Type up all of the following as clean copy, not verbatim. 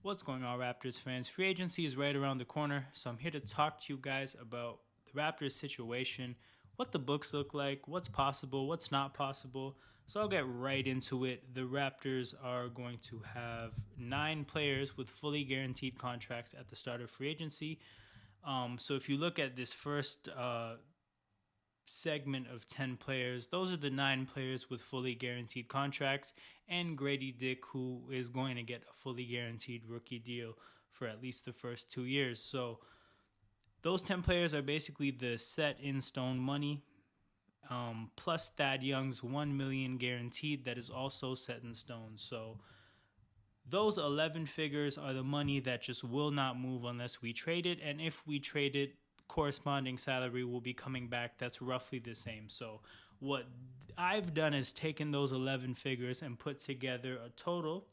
What's going on, Raptors fans? Free agency is right around the corner, so I'm here to talk to you guys about the Raptors situation, what the books look like, what's possible, what's not possible. So I'll get right into it. The Raptors are going to have 9 players with fully guaranteed contracts at the start of free agency. So if you look at this first segment of 10 players, those are the 9 players with fully guaranteed contracts, and Grady Dick, who is going to get a fully guaranteed rookie deal for at least the first 2 years. So those 10 players are basically the set in stone money, plus Thad Young's 1 million guaranteed that is also set in stone. So those 11 figures are the money that just will not move unless we trade it, and if we trade it, corresponding salary will be coming back that's roughly the same. So what I've done is taken those 11 figures and put together a total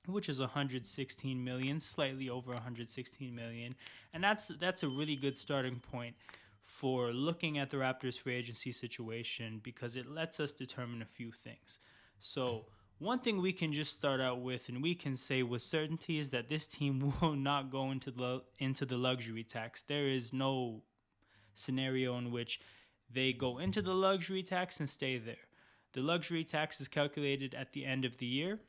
which is 116 million, slightly over 116 million, and that's a really good starting point for looking at the Raptors free agency situation because it lets us determine a few things. So one thing we can just start out with, and we can say with certainty, is that this team will not go into the luxury tax. There is no scenario in which they go into the luxury tax and stay there. The luxury tax is calculated at the end of the year,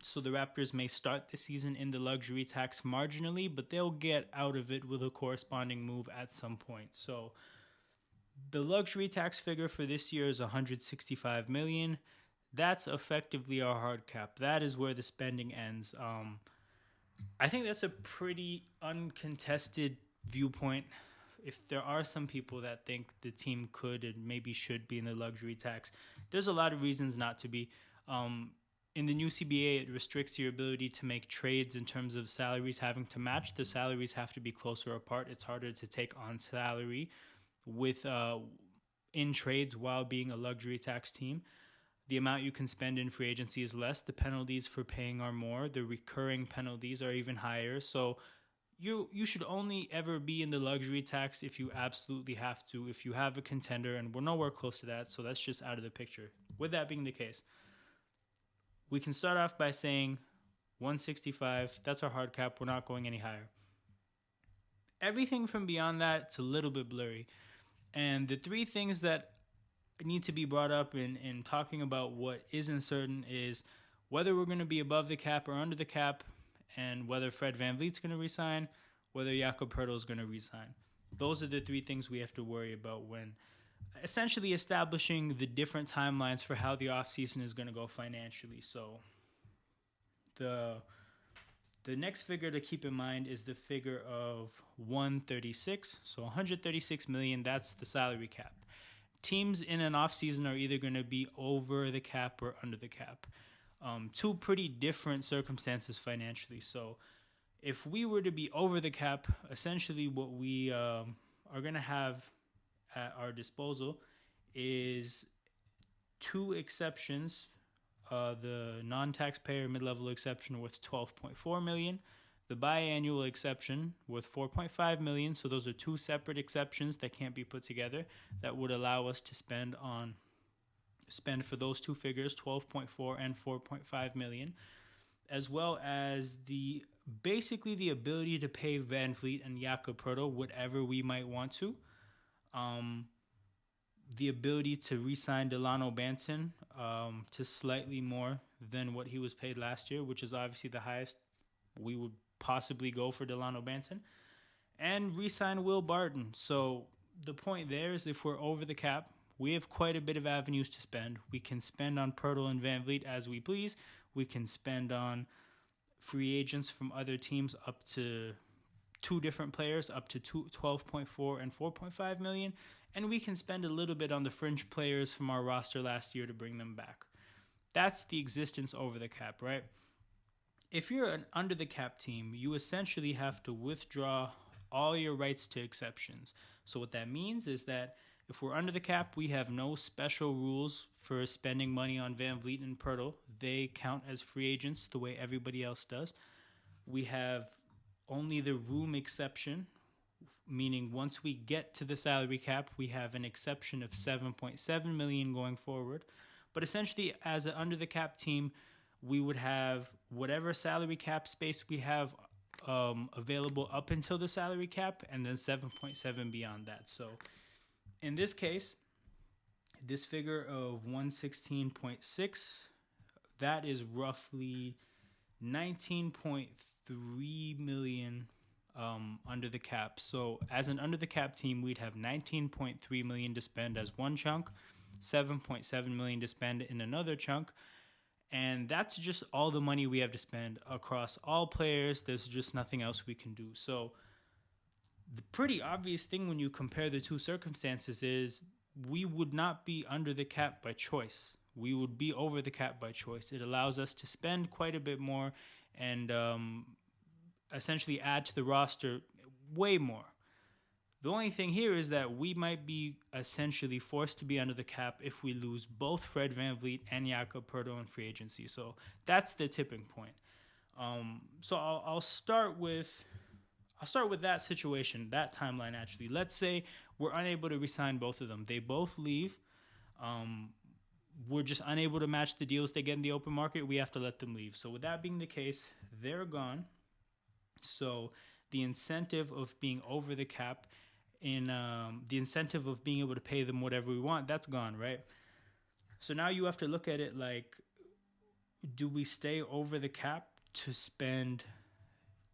so the Raptors may start the season in the luxury tax marginally, but they'll get out of it with a corresponding move at some point. So the luxury tax figure for this year is 165 million. That's effectively our hard cap. That is where the spending ends. I think that's a pretty uncontested viewpoint. If there are some people that think the team could and maybe should be in the luxury tax, there's a lot of reasons not to be. In the new CBA, it restricts your ability to make trades in terms of salaries having to match. The salaries have to be closer apart. It's harder to take on salary with in trades while being a luxury tax team. The amount you can spend in free agency is less. The penalties for paying are more. The recurring penalties are even higher. So you should only ever be in the luxury tax if you absolutely have to, if you have a contender, and we're nowhere close to that, so that's just out of the picture. With that being the case, we can start off by saying 165, that's our hard cap. We're not going any higher. Everything from beyond that, it's a little bit blurry. And the three things that need to be brought up in talking about what isn't certain is whether we're going to be above the cap or under the cap, and whether Fred VanVleet's going to resign, whether Jakob Poeltl is going to resign. Those are the three things we have to worry about when essentially establishing the different timelines for how the offseason is going to go financially. So the next figure to keep in mind is the figure of 136. So 136 million, that's the salary cap. Teams in an offseason are either going to be over the cap or under the cap. Two pretty different circumstances financially. So if we were to be over the cap, essentially what we are going to have at our disposal is two exceptions. The non-taxpayer mid-level exception worth 12.4 million, the biannual exception worth 4.5 million. So those are two separate exceptions that can't be put together that would allow us to spend for those two figures 12.4 and 4.5 million, as well as basically the ability to pay VanVleet and Jakob Poeltl whatever we might want to. The ability to re-sign Delano Banton to slightly more than what he was paid last year, which is obviously the highest we would possibly go for Delano Banton, and re-sign Will Barton. So the point there is if we're over the cap, we have quite a bit of avenues to spend. We can spend on Poeltl and VanVleet as we please. We can spend on free agents from other teams up to two different players up to 12.4 and 4.5 million, and we can spend a little bit on the fringe players from our roster last year to bring them back. That's the existence over the cap, right? If you're an under the cap team, you essentially have to withdraw all your rights to exceptions. So what that means is that if we're under the cap, we have no special rules for spending money on VanVleet and Poeltl. They count as free agents the way everybody else does. We have only the room exception, meaning once we get to the salary cap, we have an exception of 7.7 million going forward. But essentially, as an under the cap team, we would have whatever salary cap space we have available up until the salary cap, and then 7.7 beyond that. So in this case, this figure of 116.6, that is roughly 19.3 million under the cap. So as an under the cap team, we'd have 19.3 million to spend as one chunk, 7.7 million to spend in another chunk. And that's just all the money we have to spend across all players. There's just nothing else we can do. So the pretty obvious thing when you compare the two circumstances is we would not be under the cap by choice. We would be over the cap by choice. It allows us to spend quite a bit more and essentially add to the roster way more. The only thing here is that we might be essentially forced to be under the cap if we lose both Fred VanVleet and Jakob Poeltl in free agency. So that's the tipping point. So I'll start with that situation, that timeline actually. Let's say we're unable to re-sign both of them. They both leave. We're just unable to match the deals they get in the open market. We have to let them leave. So with that being the case, they're gone. So the incentive of being over the cap, the incentive of being able to pay them whatever we want, that's gone, right? So now you have to look at it like, do we stay over the cap to spend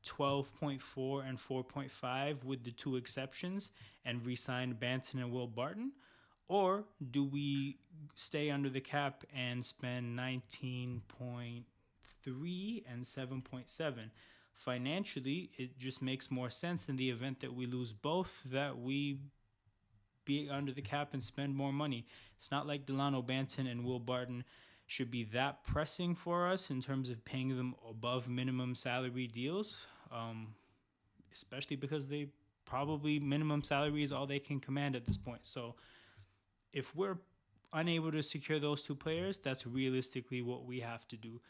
12.4 and 4.5 with the two exceptions and re-sign Banton and Will Barton? Or do we stay under the cap and spend 19.3 and 7.7? Financially, it just makes more sense in the event that we lose both, that we be under the cap and spend more money. It's not like Delano Banton and Will Barton should be that pressing for us in terms of paying them above minimum salary deals, especially because they probably minimum salary is all they can command at this point. So if we're unable to secure those two players, that's realistically what we have to do.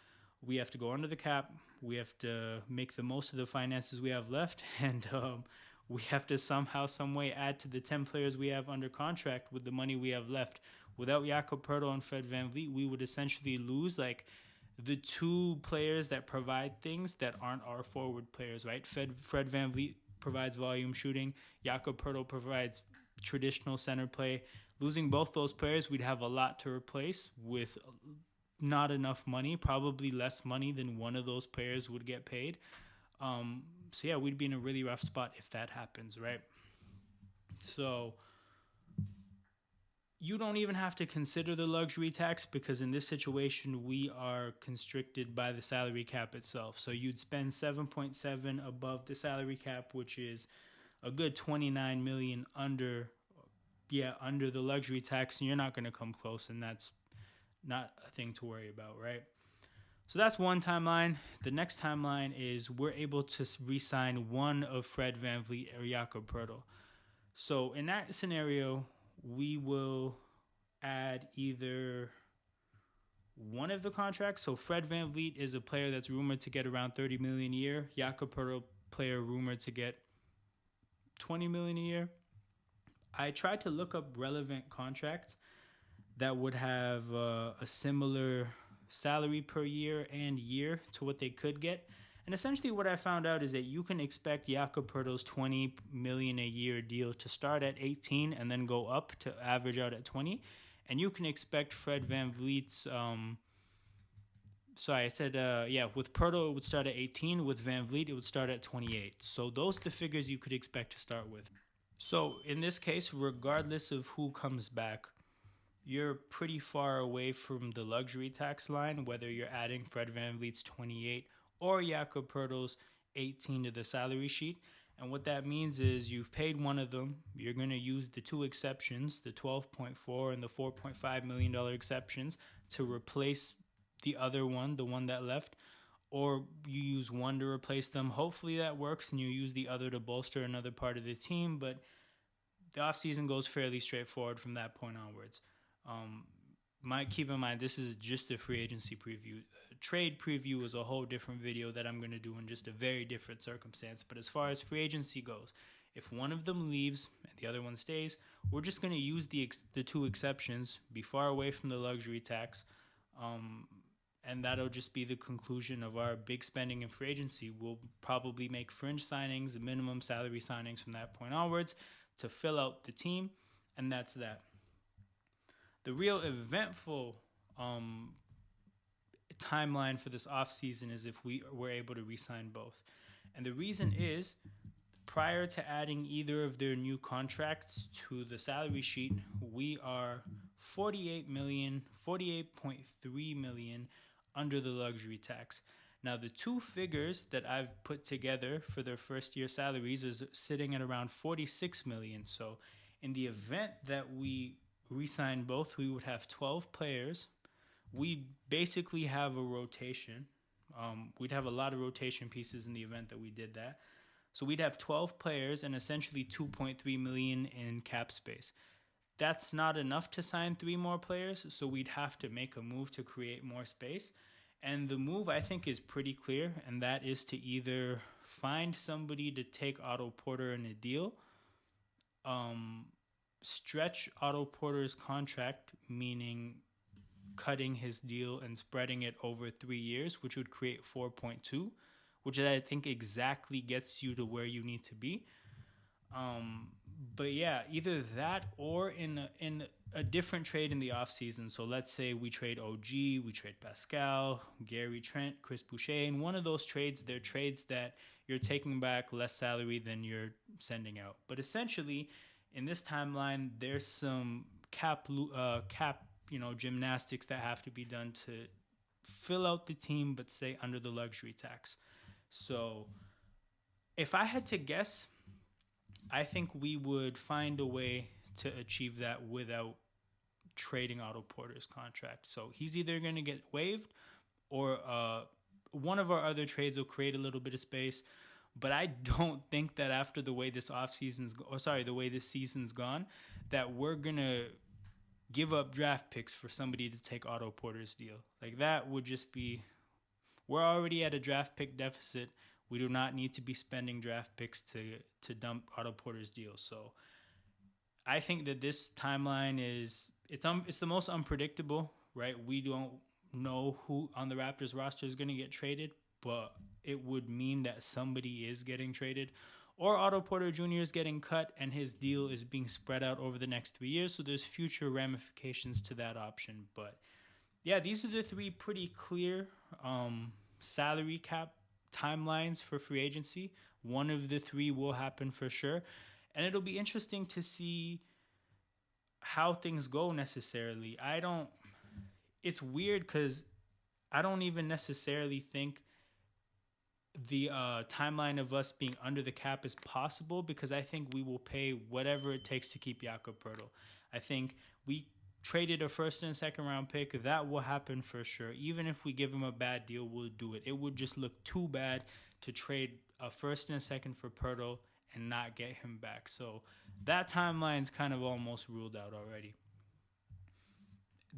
We have to go under the cap. We have to make the most of the finances we have left, and we have to somehow, some way add to the 10 players we have under contract with the money we have left. Without Jakob Poeltl and Fred VanVleet, we would essentially lose like the two players that provide things that aren't our forward players, right? Fred VanVleet provides volume shooting. Jakob Poeltl provides traditional center play. Losing both those players, we'd have a lot to replace with not enough money, probably less money than one of those players would get paid. So yeah, we'd be in a really rough spot if that happens, right? So you don't even have to consider the luxury tax, because in this situation we are constricted by the salary cap itself. So you'd spend 7.7 above the salary cap, which is a good 29 million under the luxury tax, and you're not going to come close, and that's not a thing to worry about, right? So that's one timeline. The next timeline is we're able to re-sign one of Fred VanVleet or Jakob Poeltl. So in that scenario, we will add either one of the contracts. So Fred VanVleet is a player that's rumored to get around 30 million a year. Jakob Poeltl, player rumored to get 20 million a year. I tried to look up relevant contracts that would have a similar salary per year and year to what they could get. And essentially what I found out is that you can expect Jakob Poeltl's 20 million a year deal to start at 18 and then go up to average out at 20. And you can expect Fred VanVleet's, with Poeltl it would start at 18. With VanVleet, it would start at 28. So those are the figures you could expect to start with. So in this case, regardless of who comes back, you're pretty far away from the luxury tax line, whether you're adding Fred VanVleet's 28 or Jakob Poeltl's 18 to the salary sheet. And what that means is you've paid one of them. You're going to use the two exceptions, the $12.4 and the $4.5 million exceptions, to replace the other one, the one that left. Or you use one to replace them. Hopefully that works, and you use the other to bolster another part of the team. But the offseason goes fairly straightforward from that point onwards. Keep in mind, this is just a free agency preview. Trade preview is a whole different video that I'm going to do in just a very different circumstance. But as far as free agency goes, if one of them leaves and the other one stays, we're just going to use the two exceptions, be far away from the luxury tax, and that'll just be the conclusion of our big spending in free agency. We'll probably make fringe signings, minimum salary signings from that point onwards to fill out the team, and that's that. The real eventful timeline for this offseason is if we were able to re-sign both. And the reason is, prior to adding either of their new contracts to the salary sheet, we are 48.3 million under the luxury tax. Now, the two figures that I've put together for their first year salaries is sitting at around 46 million. So in the event that we re-sign both, we would have 12 players. We basically have a rotation. We'd have a lot of rotation pieces in the event that we did that. So we'd have 12 players and essentially 2.3 million in cap space. That's not enough to sign 3 more players, so we'd have to make a move to create more space. And the move, I think, is pretty clear, and that is to either find somebody to take Otto Porter in a deal, stretch Otto Porter's contract, meaning cutting his deal and spreading it over 3 years, which would create 4.2, which I think exactly gets you to where you need to be. But yeah, either that or in a different trade in the offseason. So let's say we trade OG, we trade Pascal, Gary Trent, Chris Boucher. And one of those trades, they're trades that you're taking back less salary than you're sending out. But essentially, in this timeline, there's some cap gymnastics that have to be done to fill out the team but stay under the luxury tax. So if I had to guess, I think we would find a way to achieve that without trading Otto Porter's contract. So he's either going to get waived or one of our other trades will create a little bit of space. But I don't think that after the way this season's gone, that we're going to give up draft picks for somebody to take Otto Porter's deal. Like, that would just be, we're already at a draft pick deficit. We do not need to be spending draft picks to dump Otto Porter's deal. So I think that this timeline is, it's the most unpredictable, right? We don't know who on the Raptors roster is going to get traded, but it would mean that somebody is getting traded, or Otto Porter Jr. is getting cut and his deal is being spread out over the next 3 years. So there's future ramifications to that option. But yeah, these are the 3 pretty clear salary cap timelines for free agency. One of the 3 will happen for sure. And it'll be interesting to see how things go necessarily. It's weird because I don't even necessarily think the timeline of us being under the cap is possible, because I think we will pay whatever it takes to keep Jakob Poeltl. I think we traded a first and second round pick. That will happen for sure. Even if we give him a bad deal, we'll do it. It would just look too bad to trade a first and a second for Poeltl and not get him back. So that timeline's kind of almost ruled out already.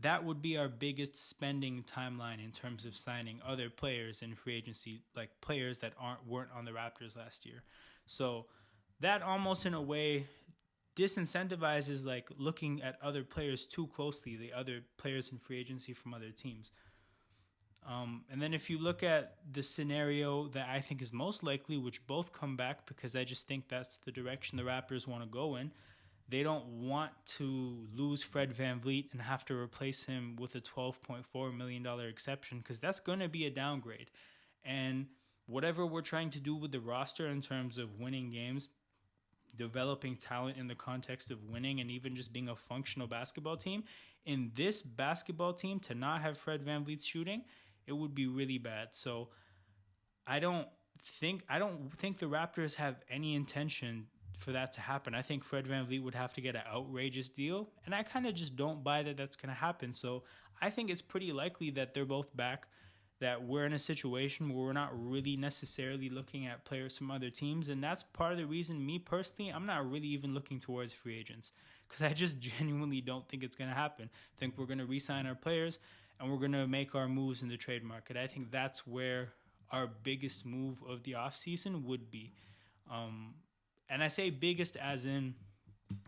That would be our biggest spending timeline in terms of signing other players in free agency, like players that weren't on the Raptors last year. So that almost in a way disincentivizes like looking at other players too closely, the other players in free agency from other teams. And then if you look at the scenario that I think is most likely, which both come back because I just think that's the direction the Raptors want to go in, they don't want to lose Fred VanVleet and have to replace him with a $12.4 million exception, because that's going to be a downgrade. And whatever we're trying to do with the roster in terms of winning games, developing talent in the context of winning, and even just being a functional basketball team, in this basketball team, to not have Fred VanVleet shooting, it would be really bad. So I don't think the Raptors have any intention for that to happen. I think Fred VanVleet would have to get an outrageous deal, and I kind of just don't buy that that's going to happen. So I think it's pretty likely that they're both back, that we're in a situation where we're not really necessarily looking at players from other teams, and that's part of the reason, me personally, I'm not really even looking towards free agents, because I just genuinely don't think it's going to happen. I think we're going to re-sign our players, and we're going to make our moves in the trade market. I think that's where our biggest move of the offseason would be. And I say biggest as in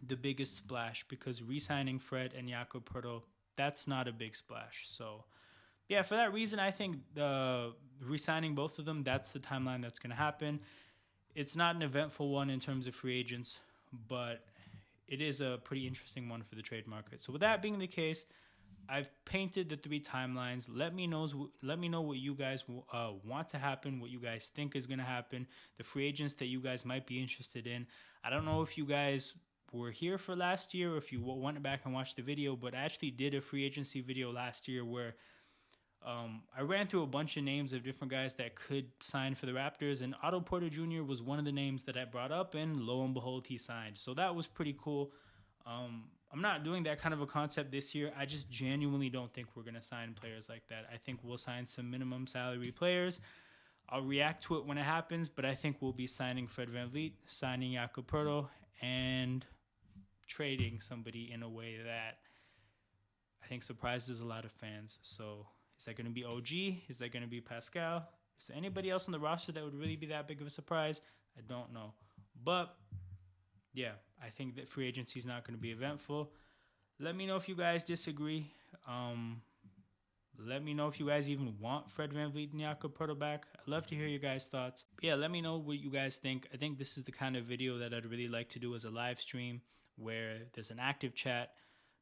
the biggest splash, because re-signing Fred and Jakob Poeltl, that's not a big splash. So Yeah, for that reason, I think re-signing both of them, that's the timeline that's going to happen. It's not an eventful one in terms of free agents, but it is a pretty interesting one for the trade market. So with that being the case, I've painted the three timelines. Let me know what you guys want to happen, what you guys think is going to happen, the free agents that you guys might be interested in. I don't know if you guys were here for last year or if you went back and watched the video, but I actually did a free agency video last year where I ran through a bunch of names of different guys that could sign for the Raptors, and Otto Porter Jr. was one of the names that I brought up, and lo and behold, he signed. So that was pretty cool. I'm not doing that kind of a concept this year. I just genuinely don't think we're going to sign players like that. I think we'll sign some minimum salary players. I'll react to it when it happens, but I think we'll be signing Fred VanVleet, signing Jakob Poeltl, and trading somebody in a way that I think surprises a lot of fans. So is that going to be OG? Is that going to be Pascal? Is there anybody else on the roster that would really be that big of a surprise? I don't know. But yeah, I think that free agency is not going to be eventful. Let me know if you guys disagree. Let me know if you guys even want Fred VanVleet and Jakob Poeltl back. I'd love to hear your guys' thoughts. But yeah, let me know what you guys think. I think this is the kind of video that I'd really like to do as a live stream where there's an active chat.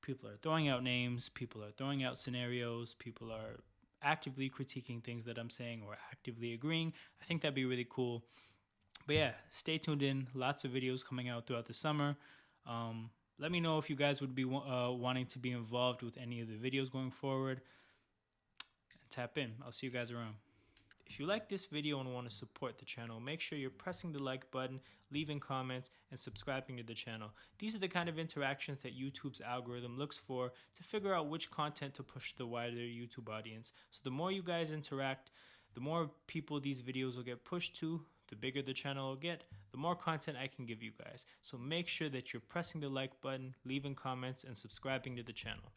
People are throwing out names. People are throwing out scenarios. People are actively critiquing things that I'm saying or actively agreeing. I think that'd be really cool. But yeah, stay tuned in. Lots of videos coming out throughout the summer. Let me know if you guys would be wanting to be involved with any of the videos going forward. And tap in. I'll see you guys around. If you like this video and want to support the channel, make sure you're pressing the like button, leaving comments, and subscribing to the channel. These are the kind of interactions that YouTube's algorithm looks for to figure out which content to push to the wider YouTube audience. So the more you guys interact, the more people these videos will get pushed to, the bigger the channel will get, the more content I can give you guys. So make sure that you're pressing the like button, leaving comments, and subscribing to the channel.